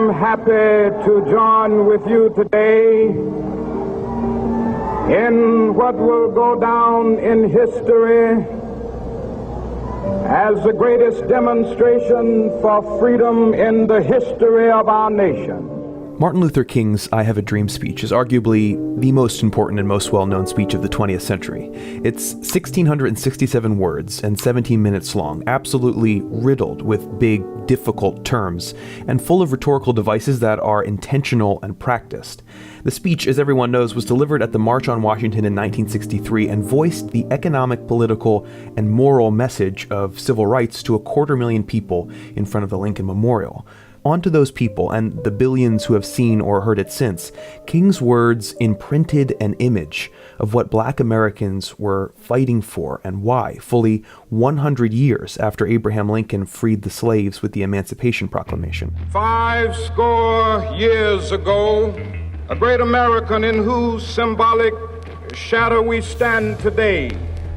am happy to join with you today in what will go down in history as the greatest demonstration for freedom in the history of our nation. Martin Luther King's I Have a Dream speech is arguably the most important and most well-known speech of the 20th century. It's 1,667 words and 17 minutes long, absolutely riddled with big, difficult terms, and full of rhetorical devices that are intentional and practiced. The speech, as everyone knows, was delivered at the March on Washington in 1963 and voiced the economic, political, and moral message of civil rights to 250,000 people in front of the Lincoln Memorial. Onto those people, and the billions who have seen or heard it since, King's words imprinted an image of what Black Americans were fighting for and why, fully 100 years after Abraham Lincoln freed the slaves with the Emancipation Proclamation. 50 years ago, a great American in whose symbolic shadow we stand today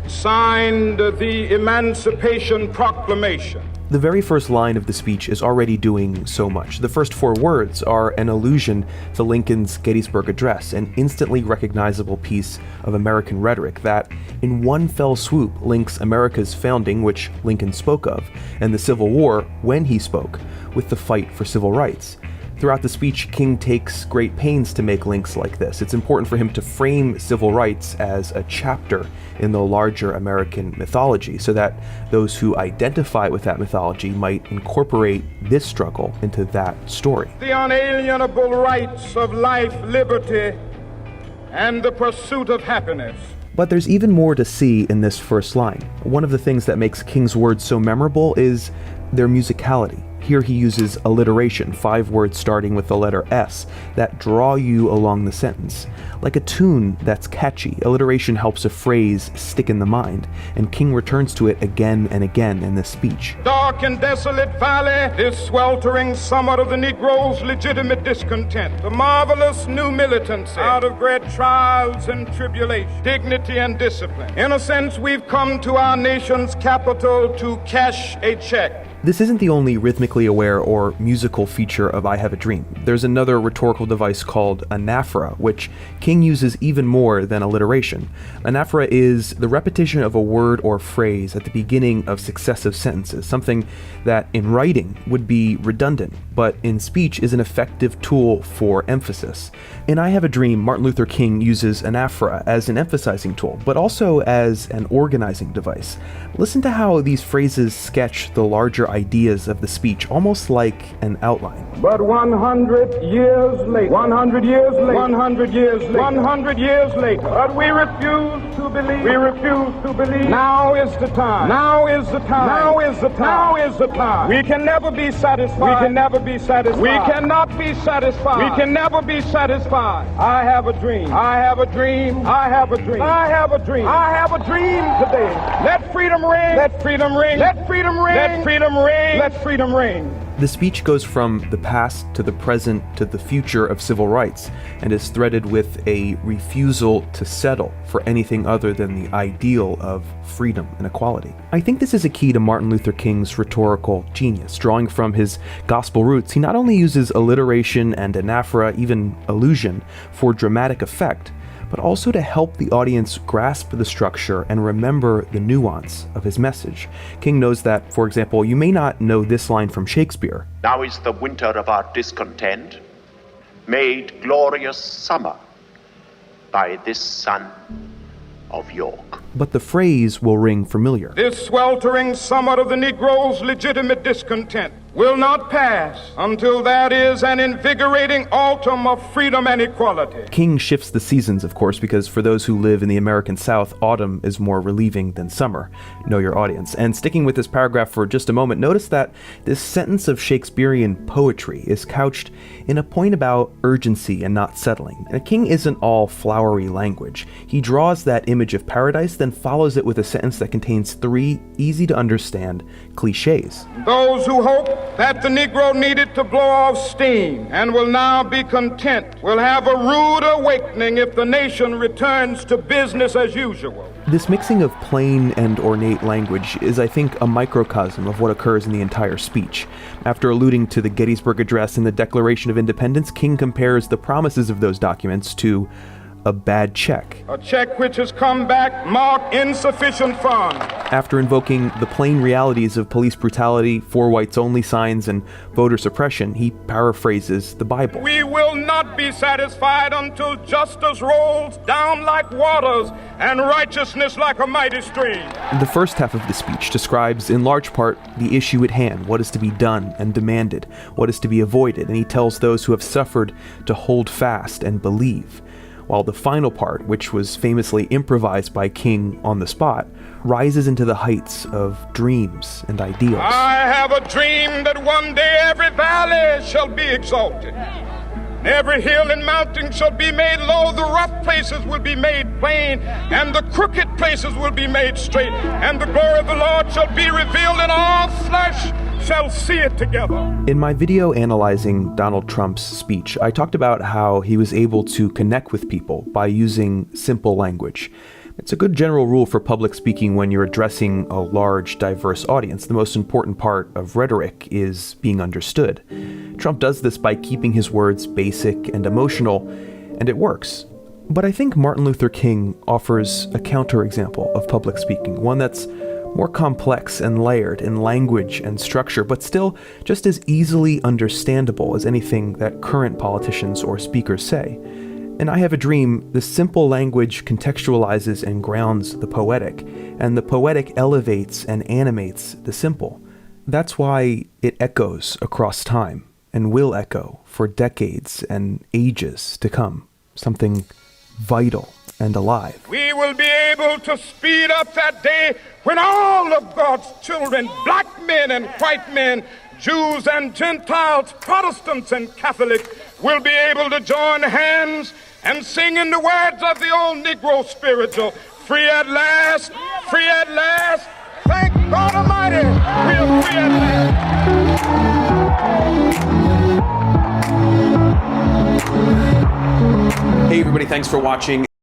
signed the Emancipation Proclamation. The very first line of the speech is already doing so much. The first 4 words are an allusion to Lincoln's Gettysburg Address, an instantly recognizable piece of American rhetoric that, in one fell swoop, links America's founding, which Lincoln spoke of, and the Civil War, when he spoke, with the fight for civil rights. Throughout the speech, King takes great pains to make links like this. It's important for him to frame civil rights as a chapter in the larger American mythology, so that those who identify with that mythology might incorporate this struggle into that story. The unalienable rights of life, liberty, and the pursuit of happiness. But there's even more to see in this first line. One of the things that makes King's words so memorable is their musicality. Here he uses alliteration, 5 words starting with the letter S, that draw you along the sentence. Like a tune that's catchy, alliteration helps a phrase stick in the mind, and King returns to it again and again in this speech. Dark and desolate valley, this sweltering summit of the Negro's legitimate discontent, the marvelous new militancy out of great trials and tribulation, dignity and discipline. In a sense, we've come to our nation's capital to cash a check. This isn't the only rhythmically aware or musical feature of I Have a Dream. There's another rhetorical device called anaphora, which King uses even more than alliteration. Anaphora is the repetition of a word or phrase at the beginning of successive sentences, something that in writing would be redundant, but in speech is an effective tool for emphasis. In I Have a Dream, Martin Luther King uses anaphora as an emphasizing tool, but also as an organizing device. Listen to how these phrases sketch the larger ideas of the speech, almost like an outline. But 100 years later, 100 years later, 100 years later, 100 years later, but we refuse to believe. We refuse to believe. Now is the time. Now is the time. Now is the time. Now is the time. We can never be satisfied. We can never be satisfied. We cannot be satisfied. We can never be satisfied. I have a dream. I have a dream. I have a dream. I have a dream. I have a dream today. Let freedom ring. Let freedom ring. Let freedom ring. Let freedom ring. Let freedom ring. The speech goes from the past to the present to the future of civil rights, and is threaded with a refusal to settle for anything other than the ideal of freedom and equality. I think this is a key to Martin Luther King's rhetorical genius. Drawing from his gospel roots, he not only uses alliteration and anaphora, even allusion, for dramatic effect, but also to help the audience grasp the structure and remember the nuance of his message. King knows that, for example, you may not know this line from Shakespeare. Now is the winter of our discontent made glorious summer by this son of York. But the phrase will ring familiar. This sweltering summit of the Negro's legitimate discontent will not pass until there is an invigorating autumn of freedom and equality. King shifts the seasons, of course, because for those who live in the American South, autumn is more relieving than summer. Know your audience. And sticking with this paragraph for just a moment, notice that this sentence of Shakespearean poetry is couched in a point about urgency and not settling. And King isn't all flowery language. He draws that image of paradise, then follows it with a sentence that contains 3 easy-to-understand cliches. Those who hope that the Negro needed to blow off steam and will now be content, will have a rude awakening if the nation returns to business as usual. This mixing of plain and ornate language is, I think, a microcosm of what occurs in the entire speech. After alluding to the Gettysburg Address and the Declaration of Independence, King compares the promises of those documents to a bad check. A check which has come back marked insufficient funds. After invoking the plain realities of police brutality, for whites only signs, and voter suppression, he paraphrases the Bible. We will not be satisfied until justice rolls down like waters and righteousness like a mighty stream. The first half of the speech describes, in large part, the issue at hand, what is to be done and demanded, what is to be avoided, and he tells those who have suffered to hold fast and believe. While the final part, which was famously improvised by King on the spot, rises into the heights of dreams and ideals. I have a dream that one day every valley shall be exalted. Every hill and mountain shall be made low, the rough places will be made plain, and the crooked places will be made straight, and the glory of the Lord shall be revealed, and all flesh shall see it together. In my video analyzing Donald Trump's speech, I talked about how he was able to connect with people by using simple language. It's a good general rule for public speaking when you're addressing a large, diverse audience. The most important part of rhetoric is being understood. Trump does this by keeping his words basic and emotional, and it works. But I think Martin Luther King offers a counterexample of public speaking, one that's more complex and layered in language and structure, but still just as easily understandable as anything that current politicians or speakers say. In I Have a Dream, the simple language contextualizes and grounds the poetic, and the poetic elevates and animates the simple. That's why it echoes across time, and will echo for decades and ages to come. Something vital and alive. We will be able to speed up that day when all of God's children, black men and white men, Jews and Gentiles, Protestants and Catholics, will be able to join hands and sing in the words of the old Negro spiritual, free at last, free at last. Thank God Almighty, we are free at last. Hey everybody, thanks for watching.